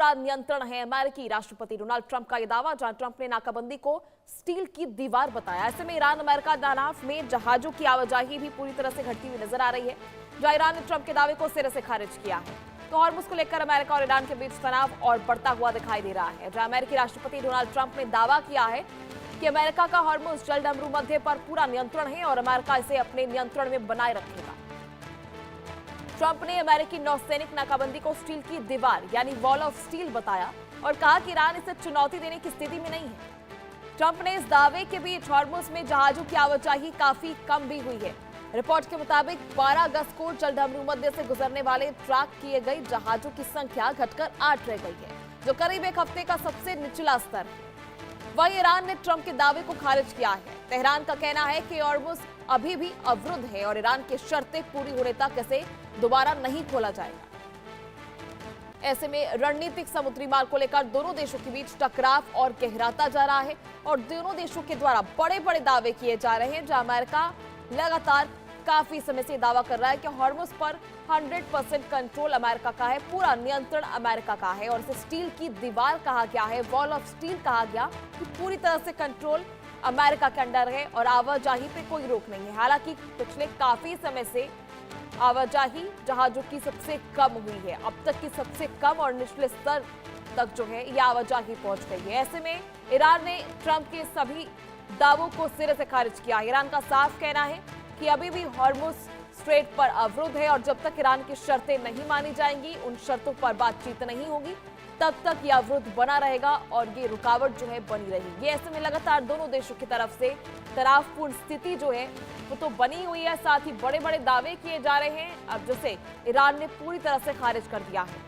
पूरा नियंत्रण है। अमेरिकी राष्ट्रपति डोनाल्ड ट्रंप का यह दावा, जहां ट्रंप ने नाकाबंदी को स्टील की दीवार बताया। ऐसे में ईरान अमेरिका तनाव में जहाजों की आवाजाही भी पूरी तरह से घटती हुई नजर आ रही है, जहां ईरान ने ट्रंप के दावे को सिरे से खारिज किया है। तो हॉर्मुज को लेकर अमेरिका और ईरान के बीच तनाव और बढ़ता हुआ दिखाई दे रहा है, जहां अमेरिकी राष्ट्रपति डोनाल्ड ट्रंप ने दावा किया है कि अमेरिका का हॉर्मुज जल भूमध्य पर पूरा नियंत्रण है और अमेरिका इसे अपने नियंत्रण में बनाए रखेगा। ट्रंप ने अमेरिकी नौसैनिक नाकाबंदी को स्टील की दीवार यानी वॉल ऑफ स्टील बताया और कहा कि ईरान इसे चुनौती देने की स्थिति में नहीं है। ट्रंप ने इस दावे के बीच हॉर्मुज में जहाजों की आवाजाही काफी कम भी हुई है। रिपोर्ट के मुताबिक 12 अगस्त को जल भूमध्य से गुजरने वाले ट्रैक किए गए जहाजों की संख्या घटकर 8 रह गई है, जो करीब एक हफ्ते का सबसे निचला स्तर है। वहीं ईरान ने ट्रंप के दावे को खारिज किया है। तेहरान का कहना है कि हॉर्मुज अभी भी अवरुद्ध है और ईरान की शर्तें पूरी होने तक इसे दोबारा नहीं खोला जाएगा। ऐसे में रणनीतिक समुद्री मार्ग को लेकर दोनों देशों के बीच टकराव और गहराता जा रहा है और दोनों देशों के द्वारा बड़े बड़े दावे किए जा रहे हैं, जहां अमेरिका लगातार काफी समय से दावा कर रहा है कि हॉर्मुज पर 100% कंट्रोल अमेरिका का है, पूरा नियंत्रण अमेरिका का है और इसे स्टील की दीवार कहा गया है, वॉल ऑफ स्टील कहा गया कि पूरी तरह से कंट्रोल अमेरिका के अंडर है और आवाजाही पे कोई रोक नहीं है। हालांकि पिछले काफी समय से आवाजाही जहाजों की सबसे कम हुई है, अब तक की सबसे कम और निचले स्तर तक जो है ये आवाजाही पहुंच गई है। ऐसे में ईरान ने ट्रंप के सभी दावों को सिरे से खारिज किया। ईरान का साफ कहना है कि अभी भी हॉर्मुज स्ट्रेट पर अवरुद्ध है और जब तक ईरान की शर्तें नहीं मानी जाएंगी, उन शर्तों पर बातचीत नहीं होगी, तब तक यह अवरुद्ध बना रहेगा और ये रुकावट जो है बनी रहेगी। ऐसे में लगातार दोनों देशों की तरफ से तनावपूर्ण स्थिति जो है वो तो बनी हुई है, साथ ही बड़े बड़े दावे किए जा रहे हैं, अब जिसे ईरान ने पूरी तरह से खारिज कर दिया है।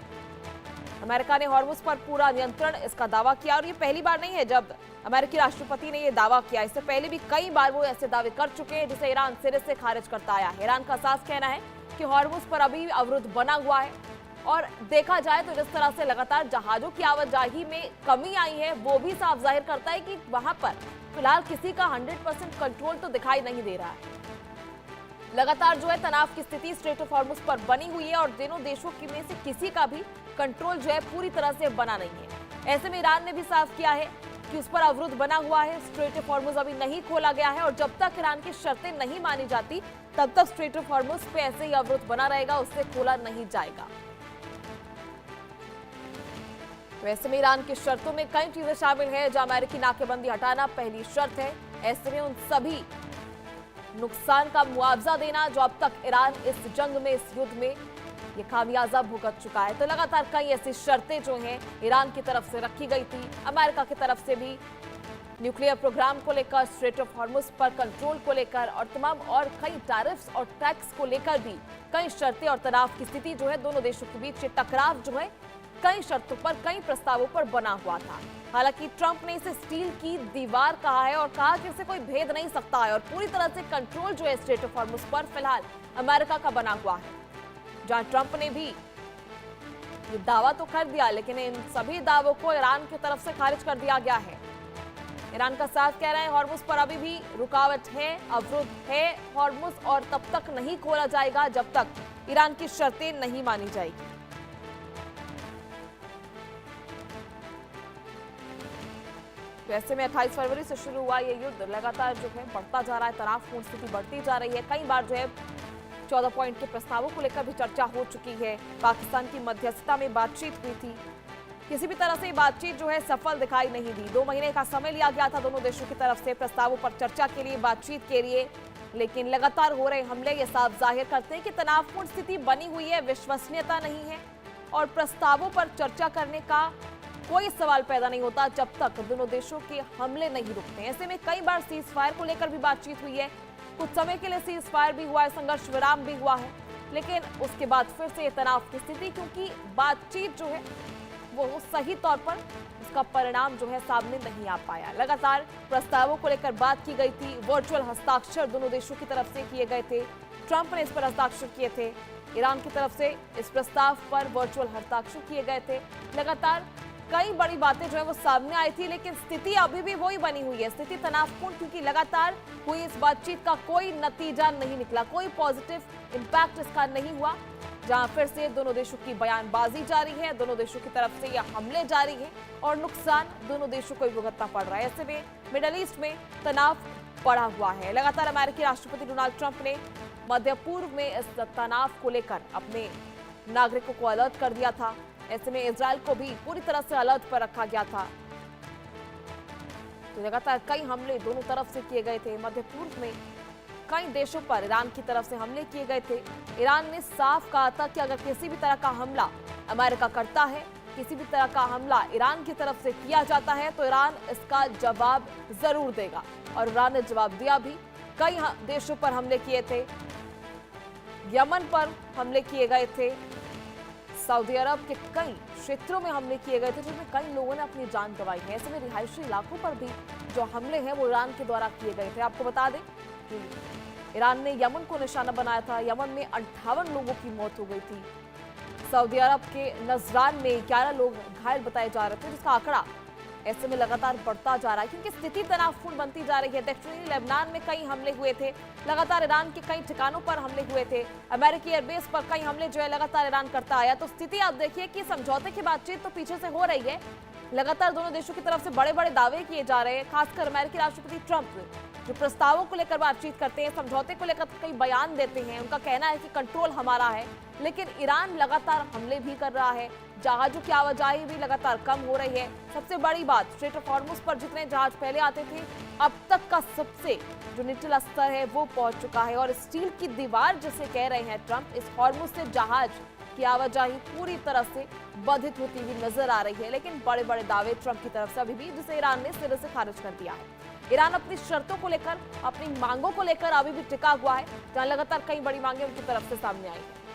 अमेरिका ने हॉर्मुज पर पूरा नियंत्रण इसका दावा किया और ये पहली बार नहीं है जब अमेरिकी राष्ट्रपति ने यह दावा किया। इससे पहले भी कई बार वो ऐसे दावे कर चुके हैं, जिसे ईरान सिरे से खारिज करता आया है। ईरान का साफ कहना है कि हॉर्मुज पर अभी अवरुद्ध बना हुआ है और देखा जाए तो जिस तरह से लगातार जहाजों की आवाजाही में कमी आई है, वो भी साफ जाहिर करता है कि वहां पर फिलहाल किसी का 100% कंट्रोल तो दिखाई नहीं दे रहा है। लगातार जो है तनाव की स्थिति स्ट्रेट ऑफ हॉर्मुज पर बनी हुई है और दोनों देशों की में से किसी का भी कंट्रोल जो है पूरी तरह से बना नहीं है। ऐसे में ईरान ने भी साफ किया है कि उस पर अवरुद्ध बना हुआ है, स्ट्रेट ऑफ हॉर्मुज अभी नहीं खोला गया है और जब तक ईरान की शर्तें नहीं मानी जाती तब तक स्ट्रेट ऑफ हॉर्मुज पे ऐसे ही अवरुद्ध बना रहेगा, उससे खोला नहीं जाएगा। तो ऐसे में ईरान की शर्तों में कई चीजें शामिल है, जहां अमेरिकी नाकेबंदी हटाना पहली शर्त है। ऐसे में उन सभी नुकसान का मुआवजा देना जो अब तक ईरान इस जंग में, इस युद्ध में ये खामियाजा भुगत चुका है। तो लगातार कई ऐसी शर्तें जो हैं ईरान की तरफ से रखी गई थी, अमेरिका की तरफ से भी न्यूक्लियर प्रोग्राम को लेकर, स्ट्रेट ऑफ हॉर्मुज पर कंट्रोल को लेकर और तमाम और कई टैरिफ्स और टैक्स को लेकर भी कई शर्तें और तनाव की स्थिति जो है दोनों देशों के बीच टकराव जो है कई शर्तों पर, कई प्रस्तावों पर बना हुआ था। हालांकि ट्रंप ने इसे स्टील की दीवार कहा है और कहा कि इसे कोई भेद नहीं सकता है और पूरी तरह से कंट्रोल जो है स्ट्रेट ऑफ हॉर्मुज पर फिलहाल अमेरिका का बना हुआ है। जहां ट्रंप ने भी ये दावा तो कर दिया, लेकिन इन सभी दावों को ईरान की तरफ से खारिज कर दिया गया है। ईरान का साफ कह रहा है हॉर्मुज पर अभी भी रुकावट है, अवरुद्ध है हॉर्मुज और तब तक नहीं खोला जाएगा जब तक ईरान की शर्तें नहीं मानी जाएगी। वैसे में 28 फरवरी से शुरू हुआ ये युद्ध लगातार जो है बढ़ता जा रहा है, तनावपूर्ण स्थिति बढ़ती जा रही है। कई बार जो है 14 पॉइंट के प्रस्तावों को लेकर भी चर्चा हो चुकी है। पाकिस्तान की मध्यस्थता में बातचीत हुई थी, किसी भी तरह से बातचीत जो है सफल दिखाई नहीं दी। 2 महीने का समय लिया गया था दोनों देशों की तरफ से प्रस्तावों पर चर्चा के लिए, बातचीत के लिए, लेकिन लगातार हो रहे हमले ये साफ जाहिर करते हैं कि तनावपूर्ण स्थिति बनी हुई है, विश्वसनीयता नहीं है और प्रस्तावों पर चर्चा करने का कोई सवाल पैदा नहीं होता जब तक दोनों देशों के हमले नहीं रुकते। ऐसे में कई बार सीज फायर को लेकर भी बातचीत हुई है, कुछ समय के लिए सीज फायर भी हुआ है, संघर्ष विराम भी हुआ है, लेकिन उसके बाद फिर से तनाव की स्थिति, क्योंकि बातचीत जो है वो सही तौर पर उसका परिणाम जो है सामने नहीं आ पाया। लगातार प्रस्तावों को लेकर बात की गई थी, वर्चुअल हस्ताक्षर दोनों देशों की तरफ से किए गए थे, ट्रंप ने इस पर हस्ताक्षर किए थे, ईरान की तरफ से इस प्रस्ताव पर वर्चुअल हस्ताक्षर किए गए थे। लगातार कई बड़ी बातें जो है वो सामने आई थी, लेकिन स्थिति अभी भी वही बनी हुई है, स्थिति तनावपूर्ण, क्योंकि लगातार हुई इस बातचीत का कोई नतीजा नहीं निकला, कोई पॉजिटिव इंपैक्ट इसका नहीं हुआ। जहां फिर से दोनों देशों की बयानबाजी जारी है, दोनों देशों की तरफ से यह हमले जारी हैं और नुकसान दोनों देशों को भुगतना पड़ रहा है। ऐसे में मिडल ईस्ट में तनाव बढ़ा हुआ है। लगातार अमेरिकी राष्ट्रपति डोनाल्ड ट्रंप ने मध्य पूर्व में इस तनाव को लेकर अपने नागरिकों को अलर्ट कर दिया था। ऐसे में इजरायल को भी पूरी तरह से अलर्ट पर रखा गया था। तो लगातार कई हमले दोनों तरफ से किए गए थे। मध्य पूर्व में कई देशों पर ईरान की तरफ से हमले किए गए थे। ईरान ने साफ कहा था कि अगर किसी भी तरह का हमला अमेरिका करता है, किसी भी तरह का हमला ईरान की तरफ से किया जाता है, तो ईरान इसका जवाब जरूर देगा। और ईरान ने जवाब दिया भी। कई देशों पर हमले किए थे, यमन पर हमले किए गए थे, सऊदी अरब के कई क्षेत्रों में हमले किए गए थे, जिसमें कई लोगों ने अपनी जान गंवाई है। ऐसे में रिहायशी इलाकों पर भी जो हमले हैं वो ईरान के द्वारा किए गए थे। आपको बता दें कि ईरान ने यमन को निशाना बनाया था। यमन में 58 लोगों की मौत हो गई थी। सऊदी अरब के नजरान में 11 लोग घायल बताए जा रहे थे, जिसका आंकड़ा ऐसे में लगातार बढ़ता जा रहा है क्योंकि स्थिति तनावपूर्ण बनती जा रही है। दक्षिणी लेबनान में कई हमले हुए थे। लगातार ईरान के कई ठिकानों पर हमले हुए थे। अमेरिकी एयरबेस पर कई हमले जो है लगातार ईरान करता आया। तो स्थिति आप देखिए कि समझौते की बातचीत तो पीछे से हो रही है। लगातार दोनों देशों की तरफ से बड़े बड़े दावे किए जा रहे हैं। खासकर अमेरिकी राष्ट्रपति ट्रंप जो प्रस्तावों को लेकर बातचीत करते हैं, समझौते को लेकर कई बयान देते हैं। उनका कहना है कि कंट्रोल हमारा है, लेकिन ईरान लगातार हमले भी कर रहा है। जहाजों की आवाजाही भी लगातार कम हो रही है। सबसे बड़ी बात, स्ट्रेट ऑफ हॉर्मुज पर जितने जहाज पहले आते थे, अब तक का सबसे जो निचला स्तर है वो पहुंच चुका है। और स्टील की दीवार जिसे कह रहे हैं ट्रंप, इस हॉर्मुज से जहाज की आवाजाही पूरी तरह से बाधित होती हुई नजर आ रही है। लेकिन बड़े बड़े दावे ट्रंप की तरफ से अभी भी, जिसे ईरान ने सिरे से खारिज कर दिया है। ईरान अपनी शर्तों को लेकर, अपनी मांगों को लेकर अभी भी टिका हुआ है, जहां लगातार कई बड़ी मांगे उनकी तरफ से सामने आई है।